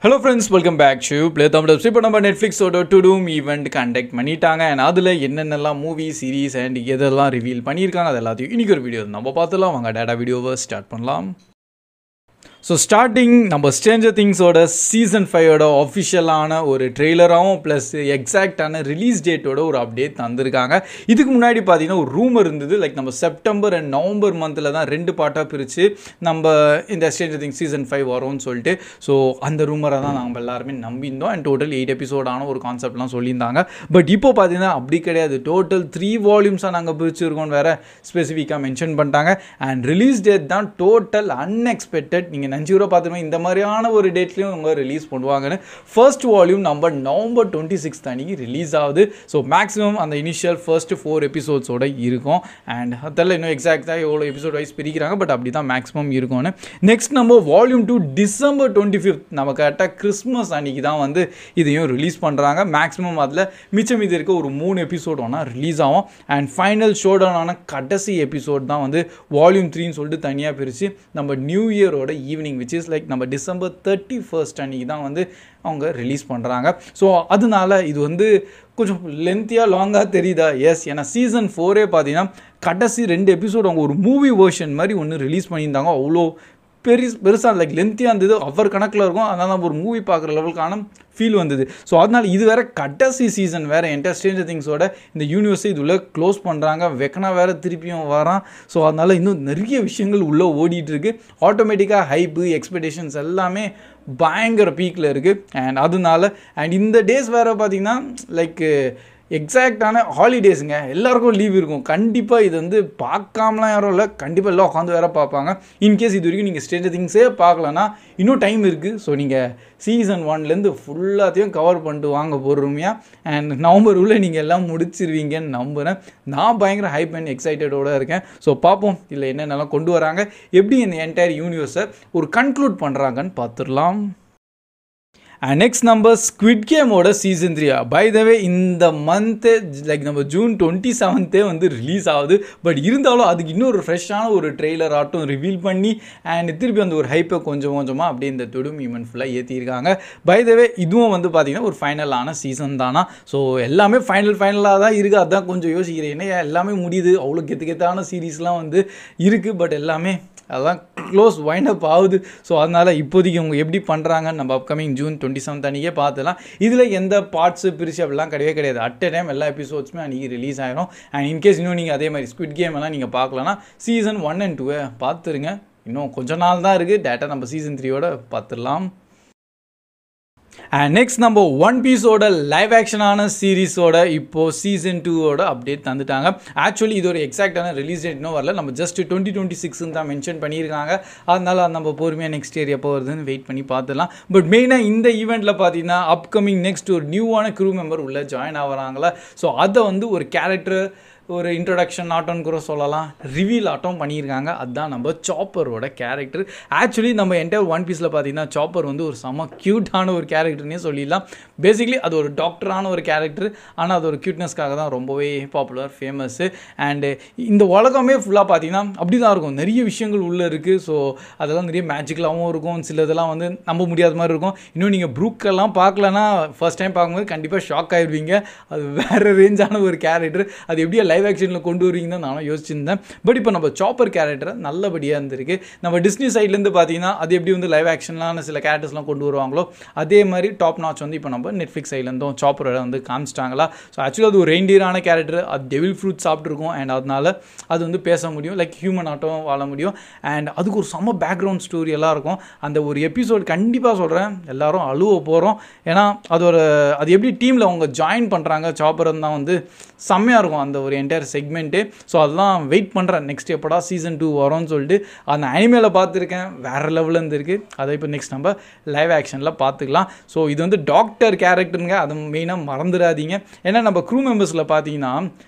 Hello friends, welcome back to Play Tamil. இப்போ நம்ம நெட்ஃப்ளிக்ஸோட to dome event conduct பண்ணிட்டாங்க and அதில் என்னென்னலாம் மூவி சீரீஸ் அண்ட் எதெல்லாம் ரிவீல் பண்ணியிருக்காங்க அது எல்லாத்தையும் இன்றைக்கி ஒரு வீடியோ நம்ம பார்த்துலாம். வாங்க டேட்டா வீடியோவை ஸ்டார்ட் பண்ணலாம். ஸோ ஸ்டார்டிங் நம்ம ஸ்ட்ரேஞ்சர் திங்ஸோட சீசன் 5ஓட ஆஃபிஷியலான ஒரு ட்ரெய்லராகவும் ப்ளஸ் எக்ஸாக்டான ரிலீஸ் டேட்டோட ஒரு அப்டேட் தந்திருக்காங்க. இதுக்கு முன்னாடி பார்த்தீங்கன்னா ஒரு ரூமர் இருந்தது, லைக் நம்ம செப்டம்பர் அண்ட் நவம்பர் மந்தில் தான் 2 பார்ட்டாக பிரித்து நம்ம இந்த ஸ்ட்ரேஞ்சர் திங்ஸ் சீசன் 5 வரும்னு சொல்லிட்டு. ஸோ அந்த ரூமரை தான் நம்ம எல்லாருமே நம்பியிருந்தோம் அண்ட் டோட்டல் 8 எபிசோடான ஒரு கான்செப்ட்லாம் சொல்லியிருந்தாங்க. பட் இப்போ பார்த்தீங்கன்னா அப்படி கிடையாது, டோட்டல் 3 வால்யூம்ஸாக நாங்கள் பிரிச்சுருக்கோம் வேறு ஸ்பெசிஃபிக்காக மென்ஷன் பண்ணிட்டாங்க. அண்ட் ரிலீஸ் டேட் தான் டோட்டல் அன்எக்ஸ்பெக்டட். நீங்கள் நஞ்சூரோ பார்த்துருமே இந்த மாதிரியான ஒரு டேட்லையும் அவங்க ரிலீஸ் பண்ணுவாங்கன்னு. ஃபர்ஸ்ட் வால்யூம் நம்ம நவம்பர் 26 அன்றைக்கி ரிலீஸ் ஆகுது. ஸோ மேக்ஸிமம் அந்த இனிஷியல் ஃபர்ஸ்ட் 4 எபிசோட்ஸோட இருக்கும். அண்ட் அதெல்லாம் இன்னும் எக்ஸாக்டாக எவ்வளோ எபிசோட் வைஸ் பிரிக்கிறாங்க, பட் அப்படி தான் மேக்ஸிமம் இருக்கும்னு. நெக்ஸ்ட் நம்ம வால்யூம் 2 டிசம்பர் 25 நம்ம கரெக்டாக கிறிஸ்மஸ் அன்றைக்கி தான் வந்து இதையும் ரிலீஸ் பண்ணுறாங்க. மேக்ஸிமம் அதில் மிச்சம் இது இருக்க ஒரு 3 எபிசோட் ஒன்றா ரிலீஸ் ஆகும். அண்ட் ஃபைனல் ஷோடவுனான கடைசி எபிசோட் தான் வந்து வால்யூம் 3ன்னு சொல்லிட்டு தனியாக பிரித்து நம்ம நியூ இயரோட ஈவினிங் which is like நம்ம டிசம்பர் 31 அன்றைக்கி தான் வந்து அவங்க ரிலீஸ் பண்ணுறாங்க. ஸோ அதனால இது வந்து கொஞ்சம் லென்த்தியாக லாங்காக தெரியுதா? எஸ், ஏன்னா சீசன் 4 பார்த்தீங்கன்னா கடைசி 2 எபிசோட் அவங்க ஒரு மூவி வேர்ஷன் மாதிரி ஒன்று ரிலீஸ் பண்ணியிருந்தாங்க. அவ்வளோ பெருசாக லைக் லென்த்தியாக இருந்தது, அவர் கணக்கில் இருக்கும். அதனால் நம்ம ஒரு மூவி பார்க்குற லெவலுக்கான ஃபீல் வந்தது. ஸோ அதனால் இது வேறு கடைசி சீசன் வேறு என்டையர் ஸ்ட்ரேஞ்சர் திங்ஸோட இந்த யூனிவர்ஸை இது உள்ளே க்ளோஸ் பண்ணுறாங்க. வெக்கனா வேறு திருப்பியும் வரான். ஸோ அதனால் இன்னும் நிறைய விஷயங்கள் உள்ளே ஓடிட்டுருக்கு. ஆட்டோமேட்டிக்காக ஹைப்பு எக்ஸ்பெக்டேஷன்ஸ் எல்லாமே பயங்கர பீக்கில் இருக்குது. அண்ட் அதனால அண்ட் இந்த டேஸ் வேறு பார்த்திங்கன்னா லைக் எக்ஸாக்டான ஹாலிடேஸுங்க, எல்லாருக்கும் லீவ் இருக்கும். கண்டிப்பாக இது வந்து பார்க்காமலாம் யாரும் இல்லை, கண்டிப்பாக எல்லாம் உட்காந்து வேறு பார்ப்பாங்க. இன்கேஸ் இது வரைக்கும் நீங்கள் ஸ்ட்ரேஞ்சர் திங்ஸே பார்க்கலன்னா இன்னும் டைம் இருக்குது. ஸோ நீங்கள் சீசன் 1லேருந்து ஃபுல்லாத்தையும் கவர் பண்ணிட்டு வாங்க பொறுமையாக. அண்ட் நவம்பர் உள்ள நீங்கள் எல்லாம் முடிச்சிருவீங்கன்னு நம்புகிறேன். நான் பயங்கர ஹைப் அண்ட் எக்ஸைட்டடோடு இருக்கேன். ஸோ பார்ப்போம் இதில் என்னென்னலாம் கொண்டு வராங்க, எப்படி இந்த என்டையர் யூனிவர்ஸை ஒரு கன்க்ளூட் பண்ணுறாங்கன்னு பார்த்துடலாம். அண்ட் நெக்ஸ்ட் நம்ம ஸ்குவிட் கேமோட சீசன் 3 பை த வே இந்த மந்த்து லைக் நம்ம ஜூன் 27 வந்து ரிலீஸ் ஆகுது. பட் இருந்தாலும் அதுக்கு இன்னொரு ஃப்ரெஷ்ஷான ஒரு ட்ரெய்லர் ஆட்டும் ரிவீல் பண்ணி அண்ட் திருப்பி அந்த ஒரு ஹைப்பை கொஞ்சம் கொஞ்சமாக அப்படியே இந்த தொடும் ஈவெண்ட் ஃபுல்லாக ஏற்றிருக்காங்க. பை த வே இதுவும் வந்து பார்த்திங்கன்னா ஒரு ஃபைனலான சீசன் தானா. ஸோ எல்லாமே ஃபைனலாக தான் இருக்குது. அதுதான் கொஞ்சம் யோசிக்கிறேன், ஏன்னா எல்லாமே முடியுது, அவ்வளோ கெத்தான சீரீஸ்லாம் வந்து இருக்குது. பட் எல்லாமே அதெல்லாம் க்ளோஸ் வைண்ட் அப் ஆகுது. ஸோ அதனால் இப்போதைக்கு அவங்க எப்படி பண்ணுறாங்கன்னு நம்ம அப்கமிங் ஜூன் 27 அன்றைக்கே பார்த்துலாம். இதில் எந்த பார்ட்ஸு பிரிச்சு அப்படிலாம் கிடையாது. அட் எ டைம் எல்லா எபிசோட்ஸுமே அன்றைக்கி ரிலீஸ் ஆகிடும். அண்ட் இன்கேஸ் இன்னும் நீங்கள் அதே மாதிரி ஸ்குவிட் கேம் எல்லாம் நீங்கள் பார்க்கலன்னா சீசன் 1 and 2 பார்த்துருங்க. இன்னும் கொஞ்ச நாள் தான் இருக்குது, டேட்டா நம்ம சீசன் 3யோட பார்த்துடலாம். அண்ட் நெக்ஸ்ட் நம்ம ஒன் பீஸோட லைவ் ஆக்ஷனான சீரீஸோட இப்போது சீசன் 2ஓட அப்டேட் தந்துட்டாங்க. ஆக்சுவலி இது ஒரு எக்ஸாக்டான ரிலீஸ் டேட் இன்னும் வரல, நம்ம ஜஸ்ட் 2026 தான் மென்ஷன் பண்ணியிருக்காங்க. அதனால நம்ம பொறுமையாக நெக்ஸ்ட் இயர் எப்போ வருதுன்னு வெயிட் பண்ணி பார்த்துலாம். பட் மெயினாக இந்த ஈவெண்ட்டில் பார்த்தீங்கன்னா அப்கமிங் நெக்ஸ்ட் ஒரு நியூவான க்ரூ மெம்பர் உள்ளே ஜாயின் ஆகிறாங்களா. ஸோ அதை வந்து ஒரு கேரக்டர் ஒரு இன்ட்ரடக்ஷன் ஆட்டோன்னு கூட சொல்லலாம், ரிவீல் ஆட்டம் பண்ணியிருக்காங்க. அதுதான் நம்ம சாப்பரோட கேரக்டர். ஆக்சுவலி நம்ம என்டையர் ஒன் பீஸில் பார்த்தீங்கன்னா சாப்பர் வந்து ஒரு செம்ம க்யூட்டான ஒரு கேரக்டர்னே சொல்லிடலாம். பேசிக்லி அது ஒரு டாக்டரான ஒரு கேரக்டர், ஆனால் அது ஒரு க்யூட்னஸ்க்காக தான் ரொம்பவே பாப்புலர் ஃபேமஸ்ஸு. அண்டு இந்த உலகமே ஃபுல்லாக பார்த்தீங்கன்னா அப்படி தான் இருக்கும், நிறைய விஷயங்கள் உள்ளே இருக்குது. ஸோ அதெல்லாம் நிறைய மேஜிக்கலாகவும் இருக்கும், சில இதெல்லாம் வந்து நம்ப முடியாத மாதிரி இருக்கும். இன்னும் நீங்கள் ப்ரூக்கெல்லாம் பார்க்கலன்னா ஃபர்ஸ்ட் டைம் பார்க்கும்போது கண்டிப்பாக ஷாக் ஆகிடுவீங்க. அது வேறு ரேஞ்சான ஒரு கேரக்டர். அது எப்படியா லைவ் ஆக்ஷனில் கொண்டு வருவீங்கன்னு நானும் யோசிச்சிருந்தேன். பட் இப்போ நம்ம சாப்பர் கேரக்டரை நல்லபடியாக இருந்திருக்கு. நம்ம டிஸ்னி சைட்லேருந்து பார்த்தீங்கன்னா அது எப்படி வந்து லைவ் ஆக்ஷன்லாம் சில கேரக்டர்ஸ்லாம் கொண்டு வருவாங்களோ அதே மாதிரி டாப் நாச் வந்து இப்போ நம்ம நெட்ஃப்ளிக்ஸ் சைட்லேருந்தும் சாப்பரோட வந்து காமிச்சிட்டாங்களா. ஸோ ஆக்சுவலி அது ஒரு ரெயின்டியரான கேரக்டர், அது டெவில் ஃப்ரூட் சாப்பிட்ருக்கும். அண்ட் அதனால அது வந்து பேச முடியும், லைக் ஹியூமன் ஆட்டம் வாழ முடியும். அண்ட் அதுக்கு ஒரு செம்ம பேக்ரவுண்ட் ஸ்டோரி எல்லாம் இருக்கும். அந்த ஒரு எபிசோட் கண்டிப்பாக சொல்கிறேன் எல்லாரும் அழுவ போகிறோம். ஏன்னா அது எப்படி டீமில் அவங்க ஜாயின் பண்ணுறாங்க சாப்பர் தான் வந்து செம்மையாக இருக்கும் அந்த ஒரு என்டையர் செக்மெண்ட்டு. ஸோ அதெல்லாம் வெயிட் பண்ணுறேன் நெக்ஸ்ட் எப்படா சீசன் 2 வரும்னு சொல்லிட்டு. அந்த அனிமேல பார்த்துருக்கேன், வேறு லெவலில் இருந்துருக்கு. அதை இப்போ நெக்ஸ்ட் நம்ம லைவ் ஆக்ஷனில் பார்த்துக்கலாம். ஸோ இது வந்து டாக்டர் கேரக்டருங்க, அதை மெயினாக மறந்துடாதீங்க. ஏன்னா நம்ம க்ரூ மெம்பர்ஸில் பார்த்தீங்கன்னா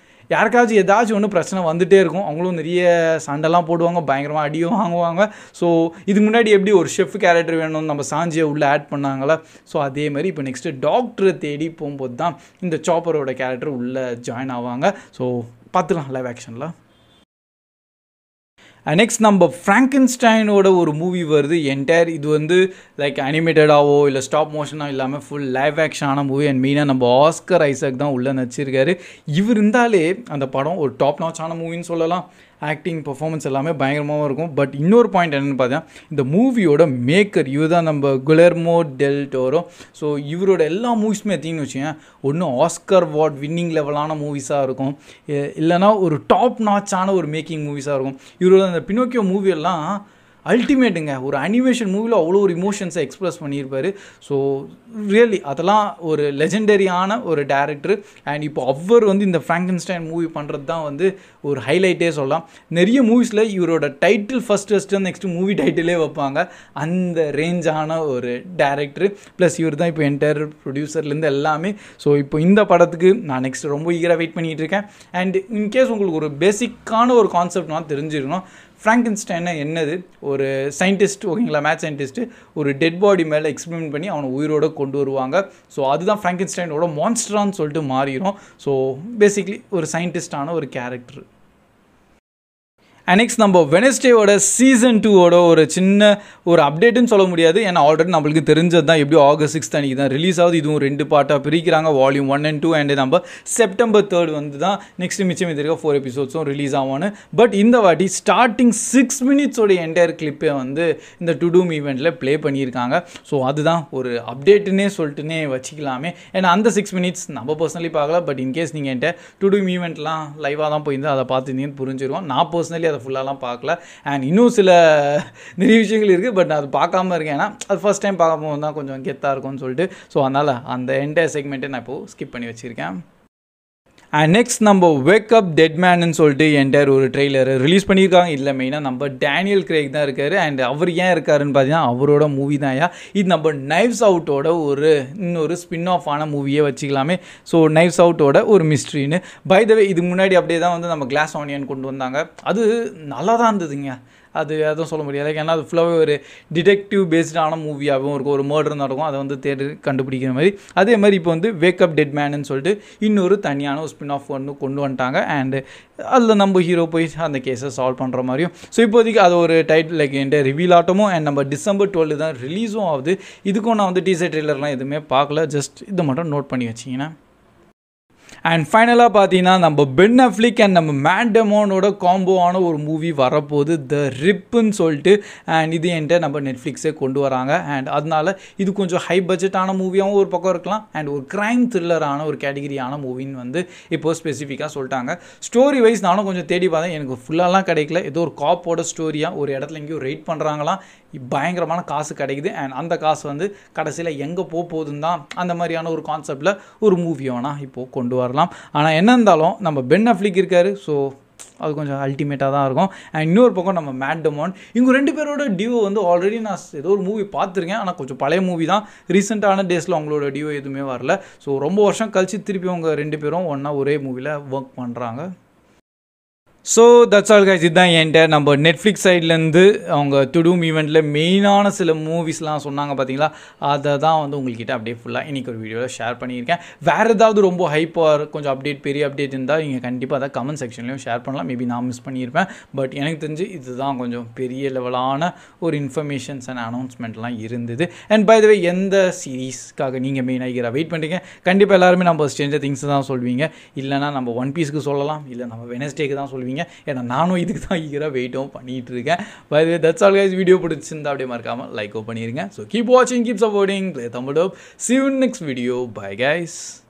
யாருக்காச்சும் ஏதாச்சும் ஒன்று பிரச்சனை வந்துகிட்டே இருக்கும். அவங்களும் நிறைய சண்டைலாம் போடுவாங்க, பயங்கரமாக அடியும் வாங்குவாங்க. ஸோ இதுக்கு முன்னாடி எப்படி ஒரு ஷெஃப் கேரக்டர் வேணும்னு நம்ம சாஞ்சியை உள்ளே ஆட் பண்ணாங்களா. ஸோ அதே மாதிரி இப்போ நெக்ஸ்ட்டு டாக்டரை தேடி போகும்போது தான் இந்த சாப்பரோட கேரக்டர் உள்ளே ஜாயின் ஆவாங்க. ஸோ பார்த்துக்கலாம் லைவ் ஆக்ஷனில். நெக்ஸ்ட் நம்ம ஃப்ராங்கன்ஸ்டைனோட ஒரு மூவி வருது என்டையர். இது வந்து லைக் அனிமேட்டடாவோ இல்லை ஸ்டாப் மோஷனாக இல்லாமல் ஃபுல் லைவ் ஆக்ஷனான மூவி. அண்ட் மெயினாக நம்ம ஆஸ்கர் ஐசக் தான் உள்ளே நடிச்சிருக்காரு. இவர் இருந்தாலே அந்த படம் ஒரு டாப் நாச்சான மூவின்னு சொல்லலாம். ஆக்டிங் பர்ஃபார்மன்ஸ் எல்லாமே பயங்கரமாகவும் இருக்கும். பட் இன்னொரு பாயிண்ட் என்னென்னு பார்த்தீங்கன்னா, இந்த மூவியோட மேக்கர் இவர் தான், நம்ம குலெர்மோ டெல் டோரோ. ஸோ இவரோட எல்லா மூவிஸுமே எடுத்திங்கன்னு வச்சுக்கோங்க, ஒன்று ஆஸ்கர் அவார்ட் வின்னிங் லெவலான மூவிஸாக இருக்கும், இல்லைனா ஒரு டாப் நாச்சான ஒரு மேக்கிங் மூவிஸாக இருக்கும். இவரோட அந்த பினோக்கியோ மூவியெல்லாம் அல்டிமேட்டுங்க. ஒரு அனிமேஷன் மூவியில் அவ்வளோ ஒரு இமோஷன்ஸை எக்ஸ்ப்ரெஸ் பண்ணியிருப்பார். ஸோ ரியலி அதெல்லாம் ஒரு லெஜெண்டரியான ஒரு டேரக்டர். அண்ட் இப்போ அவர் வந்து இந்த ஃப்ராங்கன்ஸ்டைன் மூவி பண்ணுறது தான் வந்து ஒரு ஹைலைட்டே சொல்லலாம். நிறைய மூவிஸில் இவரோட டைட்டில் ஃபஸ்ட்டு நெக்ஸ்ட்டு மூவி டைட்டிலே வைப்பாங்க. அந்த ரேஞ்சான ஒரு டேரக்டர். ப்ளஸ் இவர் தான் இப்போ என்டையர் ப்ரொடியூசர்லேருந்து எல்லாமே. ஸோ இப்போ இந்த படத்துக்கு நான் நெக்ஸ்ட் ரொம்ப ஈகராக வெயிட் பண்ணிகிட்டு இருக்கேன். அண்ட் இன்கேஸ் உங்களுக்கு ஒரு பேசிக்கான ஒரு கான்செப்ட் நான் தெரிஞ்சிருக்கணும், ஃப்ராங்கன்ஸ்டைன்னா என்னது, ஒரு சயின்டிஸ்ட், ஓகேங்களா, மேத்ஸ் சயின்டிஸ்ட்டு ஒரு டெட் பாடி மேலே எக்ஸ்பெரிமெண்ட் பண்ணி அவனை உயிரோடு கொண்டு வருவாங்க. ஸோ அதுதான் ஃப்ராங்கன்ஸ்டைனோட மான்ஸ்டரான்னு சொல்லிட்டு மாறிடும். ஸோ பேசிக்லி ஒரு சயின்டிஸ்டான ஒரு கேரக்டர். நெக்ஸ்ட் நம்ம வெனஸ்டேவோட சீசன் 2ஓட ஒரு சின்ன ஒரு அப்டேட்டுன்னு சொல்ல முடியாது. ஏன்னா ஆல்ரெடி நம்மளுக்கு தெரிஞ்சது தான், எப்படி August 6 அன்றைக்கி தான் ரிலீஸ் ஆகுது. இதுவும் 2 பார்ட்டாக பிரிக்கிறாங்க, வால்யூம் 1 and 2. அண்ட் நம்ம September 3 வந்து தான் நெக்ஸ்ட் மிச்சம் இருக்க 4 எபிசோட்ஸும் ரிலீஸ் ஆகும்னு. பட் இந்த வாட்டி ஸ்டார்டிங் 6 minutesோட என்டையர் கிளிப்பை வந்து இந்த டு டூம் ஈவெண்ட்டில் ப்ளே பண்ணியிருக்காங்க. ஸோ அதுதான் ஒரு அப்டேட்டுன்னே சொல்லிட்டுனே வச்சுக்கலாமே. ஏன்னா அந்த 6 minutes நம்ம பர்சனலி பார்க்கல. பட் இன்கேஸ் நீங்கள் என்கிட்ட டு டூம் ஈவெண்ட்லாம் லைவாக தான் போயிருந்தா அதை பார்த்துருந்தீங்கன்னு புரிஞ்சிருவோம். நான் பர்சனலி ஃபுல்லாலாம் பார்க்கல. அண்ட் இன்னும் சில நிறைய விஷயங்கள் இருக்குது, பட் நான் அது பார்க்காம இருக்கேன். ஏன்னா அது ஃபர்ஸ்ட் டைம் பார்க்கும்போது தான் கொஞ்சம் கெத்தாக இருக்கும்னு சொல்லிட்டு. ஸோ அதனால் அந்த என்டையர் செக்மெண்ட்டை நான் இப்போது ஸ்கிப் பண்ணி வச்சுருக்கேன். அண்ட் நெக்ஸ்ட் நம்ம வேக் அப் டெட் மேன்னு சொல்லிட்டு என்டையர் ஒரு ட்ரெய்லர் ரிலீஸ் பண்ணியிருக்காங்க. இல்லை மெயினாக நம்ம டேனியல் கிரேக் தான் இருக்கார். அண்ட் அவர் ஏன் இருக்காருன்னு பார்த்தீங்கன்னா, அவரோட மூவி தான். இது நம்ம நைவ்ஸ் அவுட்டோட இன்னொரு ஸ்பின் ஆஃப் ஆன மூவியே வச்சுக்கலாமே. ஸோ நைவ்ஸ் அவுட்டோட ஒரு மிஸ்ட்ரின்னு. பை த வே இதுக்கு முன்னாடி அப்படியே தான் வந்து நம்ம கிளாஸ் ஆனியன் கொண்டு வந்தாங்க. அது நல்லா தான் இருந்ததுங்க. அது எதுவும் சொல்ல முடியாது. ஏன்னா அது ஃபுல்லாகவே ஒரு டிடெக்டிவ் பேஸ்டான மூவியாகவும் இருக்கும். ஒரு மர்டர் நடக்கும், அதை வந்து தேடி கண்டுபிடிக்கிற மாதிரி. அதே மாதிரி இப்போ வந்து வேக் அப் டெட் மேன்னு சொல்லிட்டு இன்னொரு தனியான ஒரு ஸ்பின் ஆஃப் ஒன்று கொண்டு வந்துட்டாங்க. அண்டு அதில் நம்ம ஹீரோ போய் அந்த கேஸை சால்வ் பண்ணுற மாதிரியும். ஸோ இப்போதைக்கு அது ஒரு டைட்டில் லைக் என்கிட்ட ரிவீல் ஆட்டமும். அண்ட் நம்ம December 12 தான் ரிலீஸும் ஆகுது. இதுக்கும் நான் வந்து டீசர் ட்ரெய்லர்லாம் எதுவுமே பார்க்கல. ஜஸ்ட் இதை மட்டும் நோட் பண்ணி வச்சிங்கன்னா. அண்ட் ஃபைனலாக பார்த்தீங்கன்னா, நம்ம பென் அஃப்லிக் அண்ட் நம்ம மேட் டேமோனோட காம்போவான ஒரு மூவி வரப்போகுது, த ரிப்புன்னு சொல்லிட்டு. அண்ட் இது என்கிட்ட நம்ம நெட்ஃப்ளிக்ஸே கொண்டு வராங்க. அண்ட் அதனால இது கொஞ்சம் ஹை பட்ஜெட்டான மூவியாகவும் ஒரு பக்கம் இருக்கலாம். அண்ட் ஒரு க்ரைம் த்ரில்லரான ஒரு கேட்டகிரியான மூவின்னு வந்து இப்போது ஸ்பெசிஃபிக்காக சொல்லிட்டாங்க. ஸ்டோரி வைஸ் நானும் கொஞ்சம் தேடி பார்த்தேன், எனக்கு ஃபுல்லாலாம் கிடைக்கல. ஏதோ ஒரு காப்போட ஸ்டோரியாக ஒரு இடத்துல எங்கேயும் ரைட் பண்ணுறாங்களாம், பயங்கரமான காசு கிடைக்குது. அண்ட் அந்த காசு வந்து கடைசியில் எங்கே போகுதுன்னு தான் அந்த மாதிரியான ஒரு கான்செப்டில் ஒரு மூவி வேணால் இப்போது கொண்டு வரலாம். ஆனால் என்ன இருந்தாலும் நம்ம பென் அஃப்லிக் இருக்கார். ஸோ அது கொஞ்சம் அல்டிமேட்டாக தான் இருக்கும். அண்ட் இன்னொரு பக்கம் நம்ம மேட் டேமன், இவங்க 2 பேரோட டியூ வந்து ஆல்ரெடி நான் ஏதோ ஒரு மூவி பார்த்துருக்கேன். ஆனால் கொஞ்சம் பழைய மூவி தான். ரீசெண்டான டேஸில் அவங்களோட டியூ எதுவுமே வரல. ஸோ ரொம்ப வருஷம் கழிச்சு திருப்பி அவங்க 2 பேரும் ஒன்றா ஒரே மூவியில் ஒர்க் பண்ணுறாங்க. So that's all guys. இதுதான் என்கிட்ட நம்ம நெட்ஃப்ளிக்ஸ் சைட்லேருந்து அவங்க டு டூம் ஈவெண்ட்டில் மெயினான சில மூவிஸ்லாம் சொன்னாங்க பார்த்தீங்களா, அதை தான் வந்து உங்கள்கிட்ட அப்படியே ஃபுல்லாக இன்றைக்கி ஒரு வீடியோவில் ஷேர் பண்ணியிருக்கேன். வேறு ஏதாவது ரொம்ப ஹைப்பாக கொஞ்சம் அப்டேட், பெரிய அப்டேட் இருந்தால் நீங்கள் கண்டிப்பாக அதை கமெண்ட் செக்ஷன்லையும் ஷேர் பண்ணலாம். மேபி நான் மிஸ் பண்ணியிருப்பேன். பட் எனக்கு தெரிஞ்சு இதுதான் கொஞ்சம் பெரிய லெவலான ஒரு இன்ஃபர்மேஷன்ஸ் அண்ட் அனௌன்ஸ்மெண்ட்லாம் இருந்தது. அண்ட் பை த வே எந்த சீரீஸ்க்காக நீங்கள் மெயினாக வெயிட் பண்ணுறீங்க? கண்டிப்பாக எல்லாருமே நம்ம ஸ்ட்ரேஞ்சர் திங்ஸ் தான் சொல்வீங்க, இல்லைனா நம்ம ஒன் பீஸ்க்கு சொல்லலாம், இல்லை நம்ம வெனஸ்டேக்கு தான் சொல்வீங்க. ஏன்னா நானும் இதுக்கு தான் ஈகராக வெயிட்டும் பண்ணிகிட்டு இருக்கேன். By the way that's all guys. Video பிடிச்சிருந்தா அப்படியே மறக்காமல் லைக்கோ பண்ணிடுங்க. ஸோ கீப் வாட்சிங், keep supporting Play Thumb It Up. See you in next video. Bye guys.